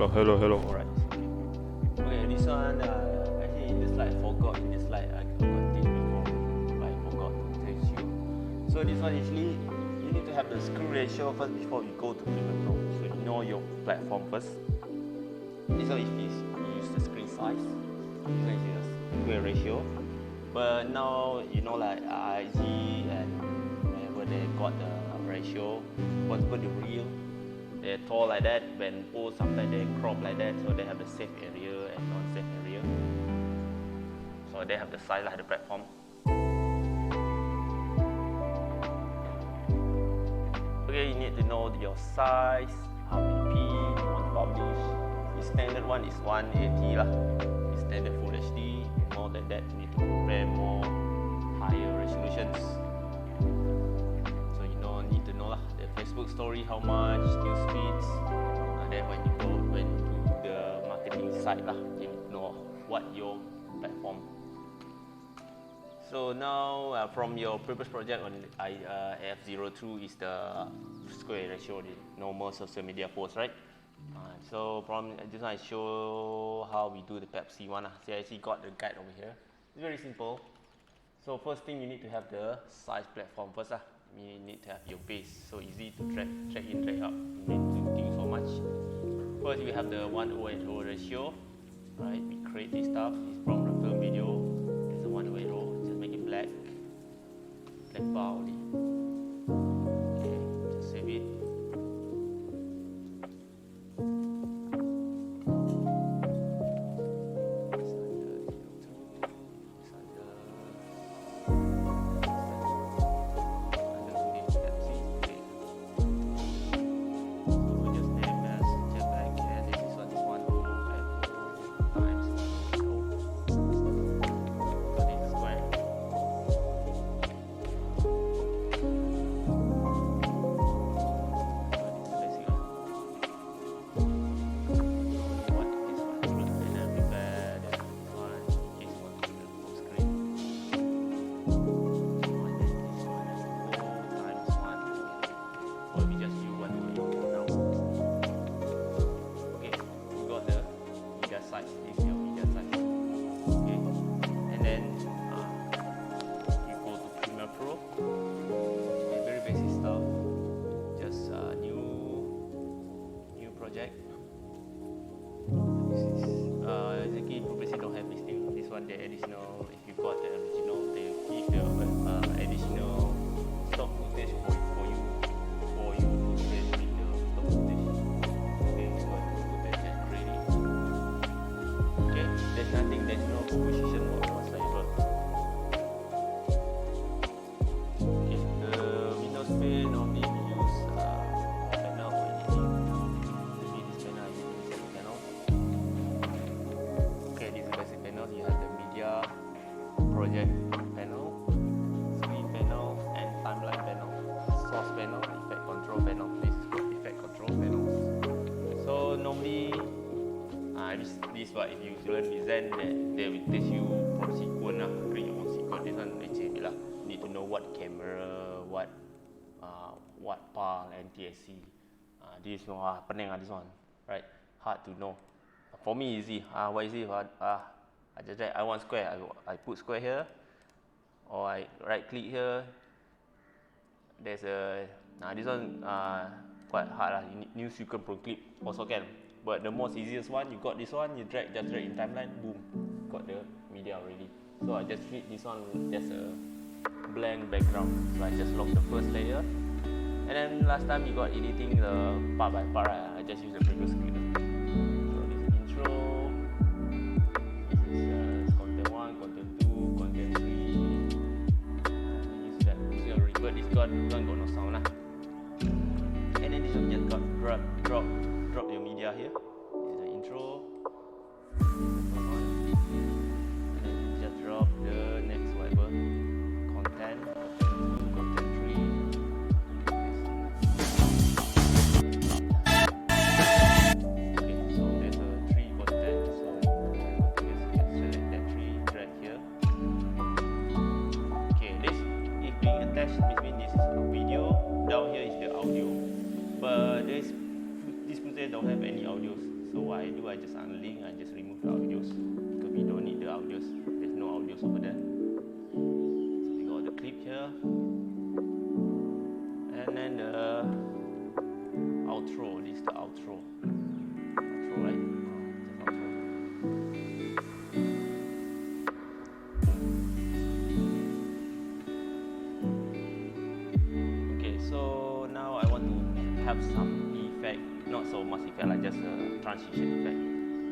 Hello. Alright. Okay, this one actually in this slide forgot. In this slide I got this before, but I forgot to tell you. So this one actually you need to have the screw ratio first before you go to Premiere Pro. So you know your platform first. This one is you use the screen size. This one is the screw ratio. But now you know like IG and whenever they got the ratio, what's good the real. They're tall like that, when post sometimes they crop like that, so they have the safe area and non-safe area. So they have the size like the platform. Okay, you need to know your size, how many P you want to publish. The standard one is 180 lah. The standard Full HD. More than that, you need to prepare more higher resolutions. Need to know lah the Facebook story how much, news feeds. Then when you do the marketing side lah, you need to know what your platform. So now from your previous project on F02 is the square ratio, the normal social media post, right? So from this one I show how we do the Pepsi one. So I actually got the guide over here. It's very simple. So first thing you need to have the size platform first lah. You need to have your base, so easy to track in, track out. You need to think so much. First, we have the 1:8 ratio. Right, we create this stuff. It's from the film video. It's a 1:8. Just make it black bar only. Okay, just save it. The additional, if you got the original, they give the additional stock footage for you to change with the stock footage. Okay, so footage and credit. Okay, there's nothing, there's no composition whatsoever. If the Windows Pane normally we use panel for editing. Maybe this panel is the panel. Okay, this is the basic panel. You have the project panel, screen panel, and timeline panel, source panel, effect control panel. This is called effect control panel. So normally, this what if you learn design, they will teach you from sequence lah, create your own sequence. This one actually lah, need to know what camera, what PAL, NTSC. This no pening this one, right? Hard to know. For me easy. What easy? I just drag, I want square, I put square here, or I right click here. There's a, this one quite hard lah, new sequence pro clip also can. But the most easiest one, you got this one, you just drag in timeline, boom, got the media already. So I just treat this one just a blank background. So I just lock the first layer. And then last time you got editing the part by part, right? I just use the previous screen. So this is intro. But this one got no sound lah. And then this one just got drop your media here. This is the intro. And then just drop the next whatever content 2, content 3. Okay, so there's a 3 content. So just select that 3, drag here. Okay, this is being attached. This is a video, down here is the audio, but this footage don't have any audios, so So what I do, I just unlink, I just remove the audios because we don't need the audios. There's no audios over there. So we got the clip here, and then the outro. This is the outro. Outro, right? Just outro. Okay, so now I want to have some effect, not so much effect, like just a transition effect.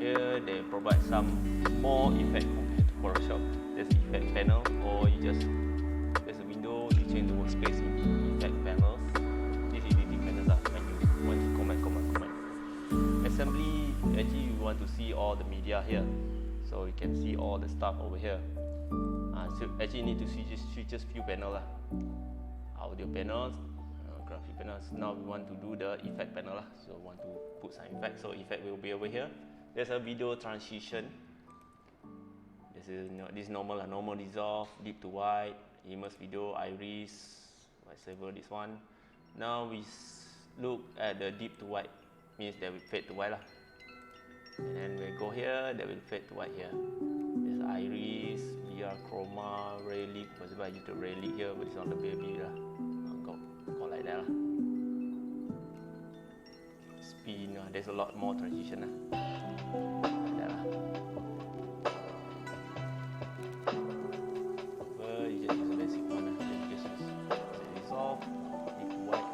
Here they provide some more effect compared to Photoshop. There's effect panel, or you just there's a window, you change the workspace into effect panels. These editing panels are when you want to comment. Assembly, actually you want to see all the media here, so you can see all the stuff over here. So actually you need to switch just few panel lah. Audio panels, graphic panels. Now we want to do the effect panel lah. So want to put some effect. So effect will be over here. There's a video transition. This is normal lah. Normal dissolve, deep to wide, immerse video, iris, whatever this one. Now we look at the deep to wide. Means that will fade to white lah. And then we go here, that will fade to white here. There's iris, VR chroma, relic. Possible I use the relic here, but it's not the baby lah. Go like that lah. Spin, there's a lot more transition lah. Like that lah. But you just use a basic one lah. Just use dissolve, deep to white.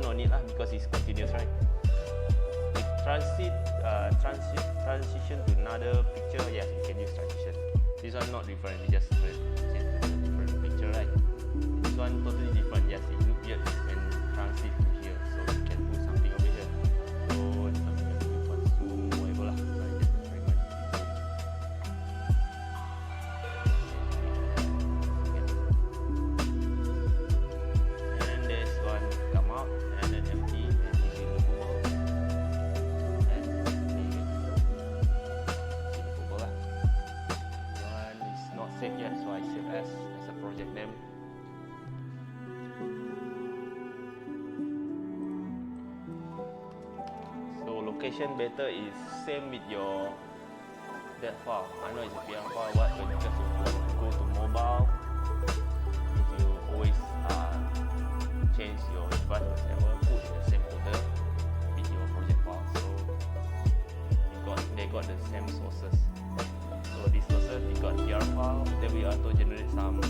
No need lah because it's continuous, right? Transition to another picture, yes, you can use transition. This one not different, we just change to a different picture, right? This one totally different, yes, it look weird and transit to here, so you can put something over here. So something like you want to whatever lah. So I just recommend and this one come out and then empty and easy removable and removable lah. One is not saved yet, so I save as a project name. So location better is same with your that file. I know it's a PR file, but when you just go to mobile, if you always change your device whatever, put in the same folder with your project file. So they got the same sources. So these sources, we got PR file, then we auto generate some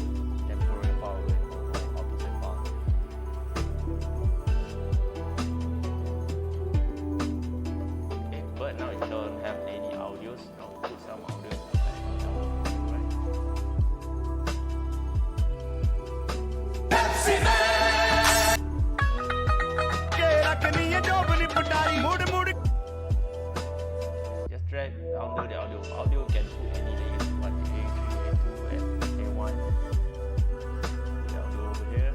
temporary file with auto save file. Okay, but now it don't have any audios. Now we put some audios. Just drag under the audio. Audio can put any layers you want. A3, A2, A1. Put the audio over here.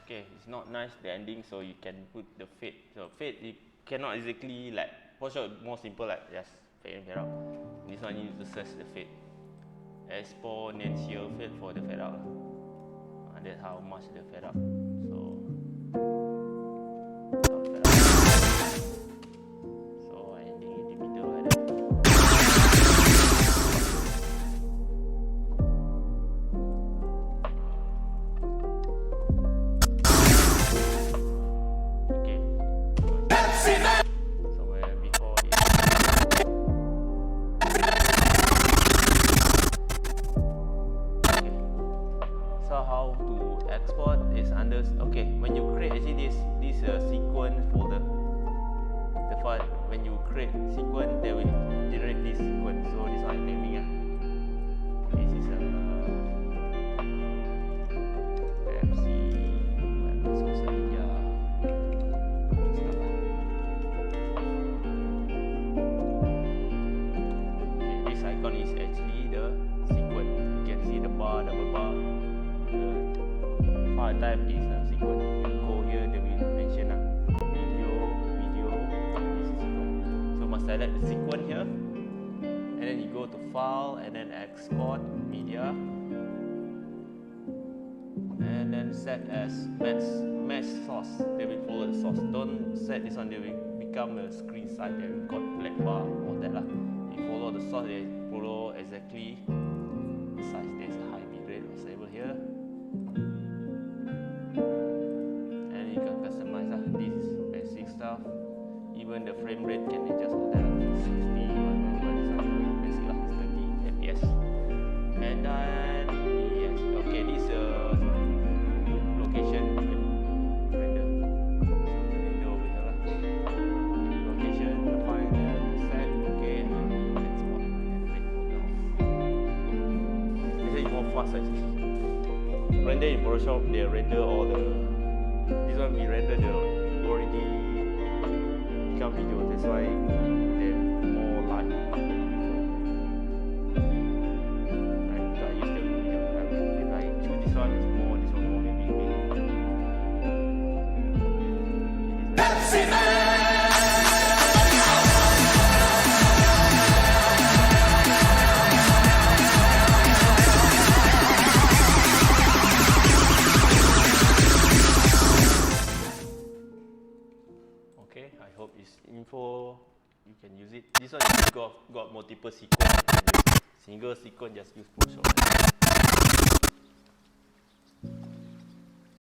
Okay, it's not nice the ending, so you can put the fade. So fade, you cannot exactly like Photoshop more simple like just fade in, fade out. This one you need to search the fade. Exponential fade for the fade out. That's how much the fade out. So I ending in the middle like that. How to export is under when you create actually this sequence folder. The file when you create sequence, they will generate this sequence. So this one I'm naming this is FC social media stuff. icon is actually the sequence. You can see the bar, double bar. The file type is a sequence. If you go here, they will mention video, this is sequence. So must select the sequence here, and then you go to file and then export media, and then set as match source. They will follow the source. Don't set this one, they will become a screen size. They will got black bar or that lah. You follow the source, they follow exactly the size. There's a high bitrate disable here, and you can customize this is basic stuff. Even the frame rate can adjust all that. 60, basic lah, 30 fps. And then yes, okay, this location render. So the render over here lah. Location, define set, okay, export and rate. This is more fast actually. Render in Photoshop, they render all the. This one we render the already become video. That's why they're more light. Right, so I use the video. If I choose this one, it's more. This one more heavy. Okay, I hope this info you can use it. This one got multiple sequence. Single sequence, just use Photoshop.